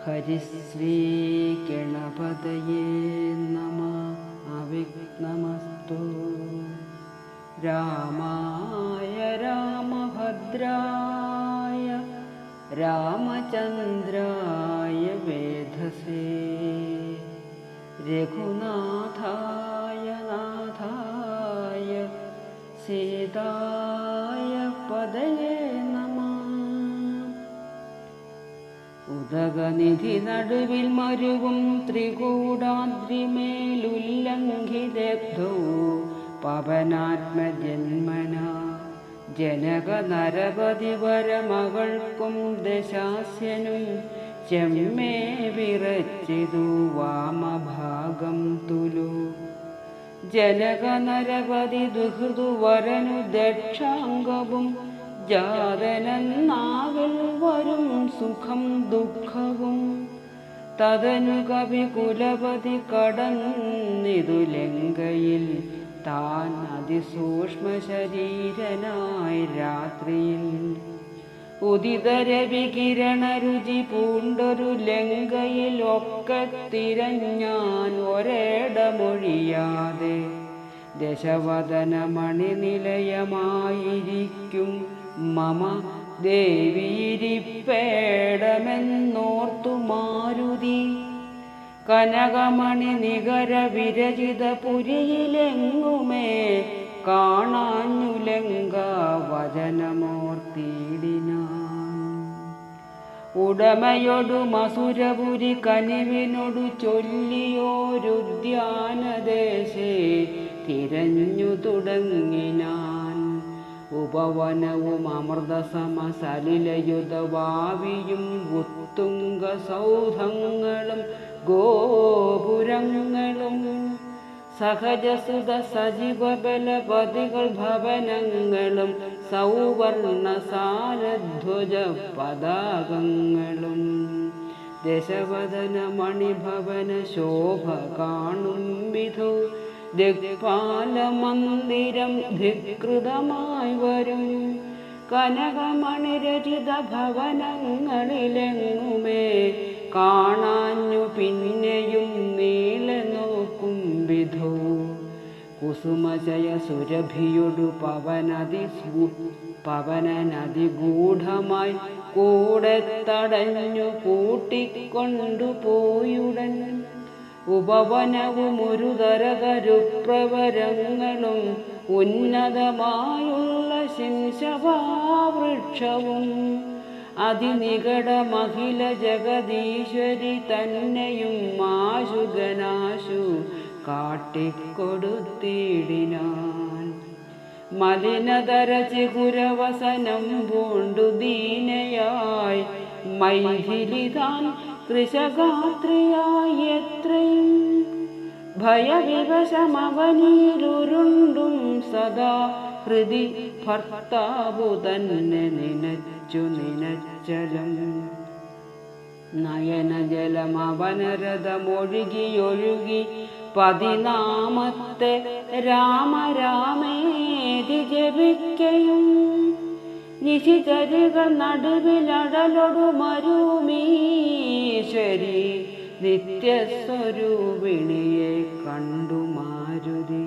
ഹരിശ്രീ ഗണപതയേ നമഃ. അവിഘ്നമസ്തു. രാമായ രാമഭദ്രായ രാമചന്ദ്രായ വേധസേ രഘുനാഥായ നാഥായ സീതായ പദയേ നമഃ. ഉദകനിധി നടുവിൽ മരുവും ത്രികൂടാദ്രിമേലുല്ലംഘിതോ പവനാത്മജന്മന ജനക നരപതി വരമകൾക്കും ദശാസ്യനും ചെമ്മേ വിറച്ചിതു വാമഭാഗം തുലു. ജനക നരപതി ദുഹൃതു വരനു ദക്ഷാംഗവും ജാതനാവിൽ വരും സുഖം ദുഃഖവും. തദനു കവി കുലപതി കടന്നിതു ലങ്കയിൽ താൻ അതിസൂക്ഷ്മ ശരീരനായി രാത്രിയിൽ. ഉദിതരവികിരണ രുചി പൂണ്ടൊരു ലങ്കയിൽ ഒക്കെ തിരഞ്ഞാൻ ഒരേടമൊഴിയാതെ ദശവദന മണിനിലയമായിരിക്കും മമ ദേവീരിപ്പേടമെന്നോർത്തു മാരുതി. കനകമണി നികര വിരചിത പുരിയിലെങ്ങുമേ കാണാഞ്ഞു ലങ്ക വചനമോർത്തിയിടിനാൻ. ഉടമയൊടു മസുരപുരി കനിവിനോടു ചൊല്ലിയോരുദ്യാനദേശേ തിരഞ്ഞു തുടങ്ങിനാൻ. ഉപവനവും അമൃതസമസലിലയുധവാവിയും ഉത്തുംഗ സൗധങ്ങളും ഗോപുരങ്ങളും സഹജസുത സജീവബലപതികൾ ഭവനങ്ങളും സൗവർണ സാരധ്വജ പതാകങ്ങളും. ദശവദന മണിഭവന ശോഭ കാണും വിധു ദിക്പാല മന്ദിരം ധികൃതമായി വരും. കനകമണിരചിത ഭവനങ്ങളിലെങ്ങുമേ കാണാഞ്ഞു പിന്നെയും നീളെ നോക്കും വിധു. കുസുമജയ സുരഭിയൊടു പവനനദി ഗൂഢമായി കൂടെ തടഞ്ഞു കൂട്ടിക്കൊണ്ടുപോയുടൻ. ഉപവനവും ഒരു തരകരുപ്രവരങ്ങളും ഉന്നതമായുള്ള ശിംശവാവൃക്ഷവും അതിനികട മഹില ജഗദീശ്വരി തന്നെയും മാശുഗനാശു കാട്ടിക്കൊടുത്തിടിനാൻ. മലിനതര ചിഗുരവസനം പൂണ്ടു ദീനയായി മൈഥിലിതാൻ കൃശഗാത്രിയായി എത്രയും ഭയവിവശമവനിയിലുരുണ്ടും സദാ ഹൃദി ഭർത്താവു തന്നെ നിനച്ചു നിനച്ചലും. നയനജലം അവനരഥമൊഴുകിയൊഴുകി പതിനാമത്തെ രാമ രാമേതി ജപിക്കയും. നിശിചരികൾ നടുവിലടലൊടു മരുമീശ്വരി നിത്യസ്വരൂപിണിയെ കണ്ടു മാരുതി.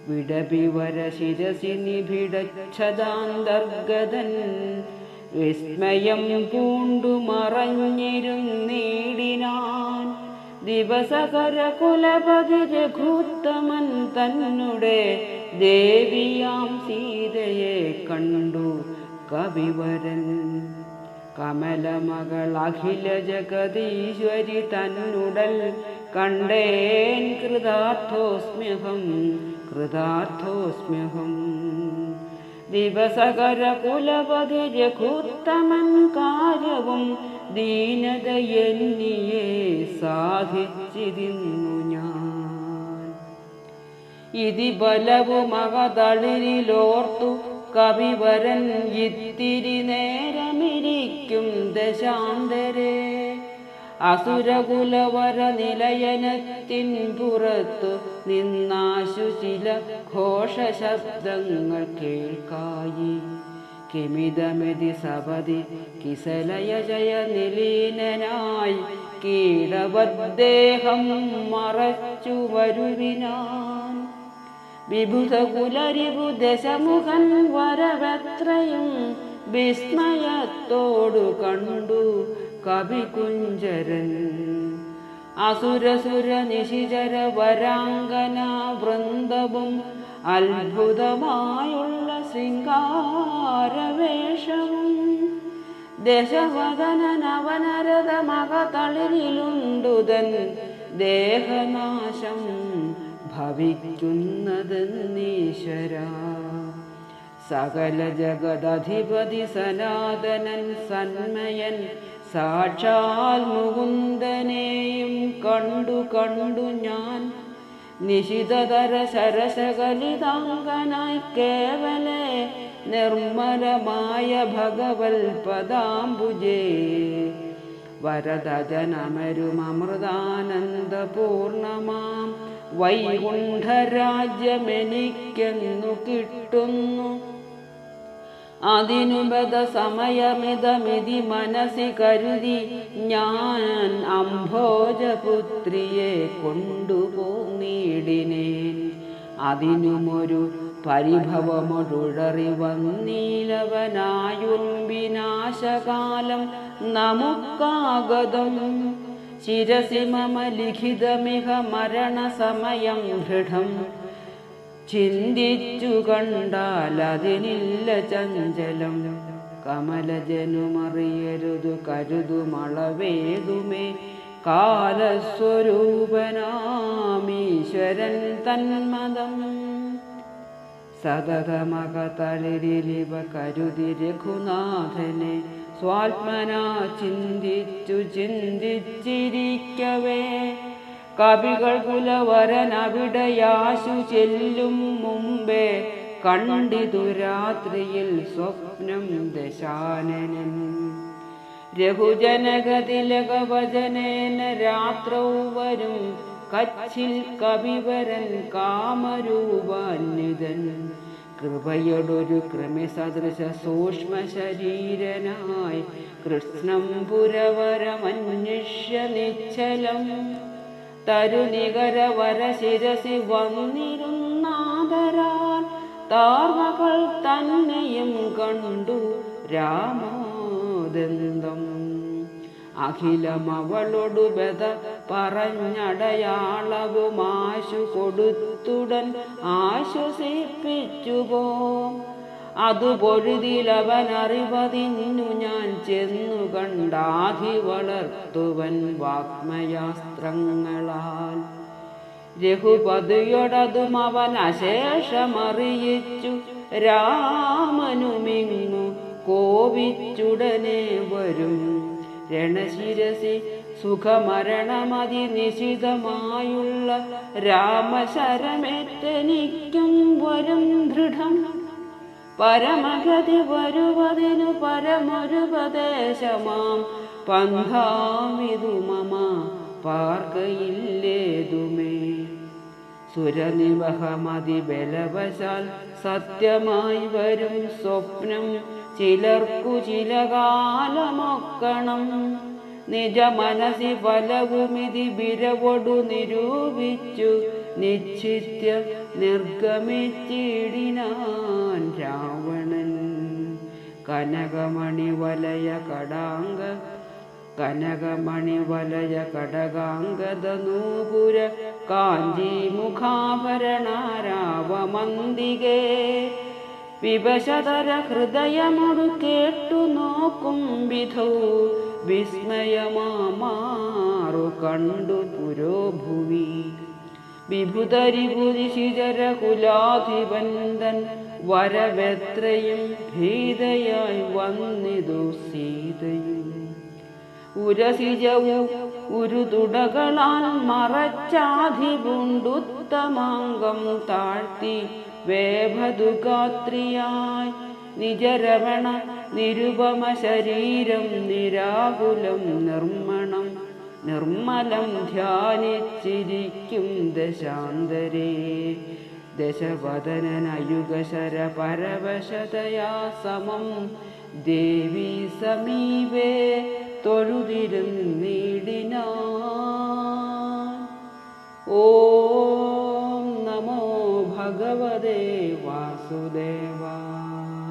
വിടപിവര ശിരസി നിഭിടച്ഛദാന്തർഗതൻ വിസ്മയം പൂണ്ടു മറഞ്ഞിരുന്നീടിനാൻ. ദിവസകര കുലപതി രഘുത്തമൻ തന്നെ ദേവിയാം സീതയെ കണ്ടു കവിവരൻ. കമലമകൾ അഖില ജഗദീശ്വരി തന്നുടൽ കണ്ടേൻ കൃതാർത്ഥോസ്മ്യഹം കൃതാർത്ഥോസ്മ്യഹം. ദിവസകര കുലപതി രഘുത്തമൻ കാര്യവും ദീനതയെന്നിയെ സാധിച്ചിരുന്നു ഞാൻ. ഇതി ബലവുമകതളിരിലോർത്തു കവിവരൻ ഇത്തിരി നേരമിരിക്കും ദശാന്തരേ. അസുരകുലവര നിലയനത്തിൻ പുറത്തു നിന്നാശു ചില ഘോഷശബ്ദങ്ങൾ കേൾക്കായി. കിമിതമിതി സപതി കിസലയ ജയ നിലീനനായി കീടവദ്ദേഹം മറച്ചു വരുവിനാൻ. വിഭുതകുലരിപു ദശമുഖൻ വരവത്രയും വിസ്മയത്തോടു കണ്ടു കവികുഞ്ചരൻ. അസുരസുര നിശിചര വരാംഗന വൃന്ദവും അത്ഭുതമായുള്ള ശൃംഗാരവേഷവും. ദശവദനനവനരത മകതളിരിലുണ്ടുതൻ ദേഹനാശം ഭവിക്കുന്നതെന്നീശ്വര. സകല ജഗദധിപതി സനാതനൻ സന്മയൻ സാക്ഷാൽ മുകുന്ദനെയും കണ്ടു ഞാൻ. നിശിതതര ശരശകലിതാംഗനായി കേവലേ നിർമ്മലമായ ഭഗവൽ പദാംബുജേ. വരദജനമരുമൃതാനന്ദപൂർണമാം വൈകുണ്ഠരാജ്യമെനിക്കെന്നു കിട്ടുന്നു. അതിനുബദ സമയമിതമിതി മനസ്സി കരുതി ഞാൻ അംഭോജപുത്രിയെ കൊണ്ടുപോന്നിടിനേൻ. അതിനുമൊരു പരിഭവമൊടുഴറി വന്നീലവനായുർവിനാശകാലം നമുക്കാഗതം. ശിരസി മമ ലിഖിതമിഹ മരണസമയം ദൃഢം. ചിന്തിച്ചു കണ്ടാലതിനില്ല ചഞ്ചലം. കമലജനുമറിയരുതു കരുതുമളവേതുമേ കാലസ്വരൂപനാമീശ്വരൻ തന്മദം. സതതമകതളിരിലിവ കരുതി രഘുനാഥനെ സ്വാത്മനാ ചിന്തിച്ചിരിക്കവേ. കവികൾ കുലവരനവിടയാശു ചെല്ലും മുമ്പേ കണ്ടിതു രാത്രിയിൽ സ്വപ്നം ദശാനനൻ. രഘുജനകതിലകവചനേന രാത്രൗ വരും കച്ചിൽ കവിവരൻ കാമരൂപാന്വിതൻ. കൃപയോടൊരു കൃമിസദൃശ സൂക്ഷ്മ ശരീരനായി കൃഷ്ണം പുരവരമന്വേഷ്യ നിശ്ചലം. തരുനികരവര ശിരസി വന്നിരുന്നാദരാൽ താർമകൾ തന്നെയും കണ്ടു രാമോദന്തം. അഖിലമവളൊടു ബദ പറഞ്ഞടയാളവുമാശു കൊടുത്തുടൻ ആശ്വസിപ്പിച്ചുപോ. അതു പൊഴുതിലവനറിവതിന്നു ഞാൻ ചെന്നു കണ്ടാധി വളർത്തുവൻ വാഗ്മയാസ്ത്രങ്ങളാൽ. രഘുപതിയോടതും അവൻ അശേഷമറിയിച്ചു. രാമനുമിങ്ങു കോപിച്ചുടനെ വരും. രണശിരസി സുഖമരണമതി നിശിതമായുള്ള രാമശരമേറ്റനിക്കും വരും ദൃഢം. പരമഗതി വരുവതിനു പരമൊരുപദേശമാം പന്ഥാമിതു മമ പാർക്കയില്ലേതുമേ. സുരനിവഹമതി ബലവശാൽ സത്യമായി വരും സ്വപ്നം ചിലർക്കു ചില കാലമൊക്കണം. നിജ മനസി ഫലവുമിതി വിരവൊടു നിരൂപിച്ചു നിശ്ചിത്യ നിർഗമിച്ചിടിനാൻ രാവണൻ. കനകമണിവലയ കടകാംഗദനൂപുര കാഞ്ചി മുഖാഭരണാരാവമന്തികേ. വിവശതര ഹൃദയമൊടു കേട്ടു നോക്കും വിധൗ വിസ്മയമാറു കണ്ടു പുരോഭുവി. വിഭുതരിപുരിശിചര കുലാധിപന്തൻ വരവെത്രയും ഭീതയായി വന്നിതു സീതയും. ഉരസിജവും ഉരുതുടകളാൽ മറച്ചാധിപുണ്ടുത്തമാംഗം താഴ്ത്തി വേഭതുഗാത്രിയായി. നിജരവണ നിരുപമ ശരീരം നിരാകുലം നിർമ്മലം ധ്യാനിച്ചിരിക്കും ദശാന്തരേ. ദശവദനനയുഗശര പരവശതയാ സമം ദേവി സമീപേ തൊഴുതിരുന്നിടിനാൻ. ഓം നമോ ഭഗവതേ വാസുദേവായ.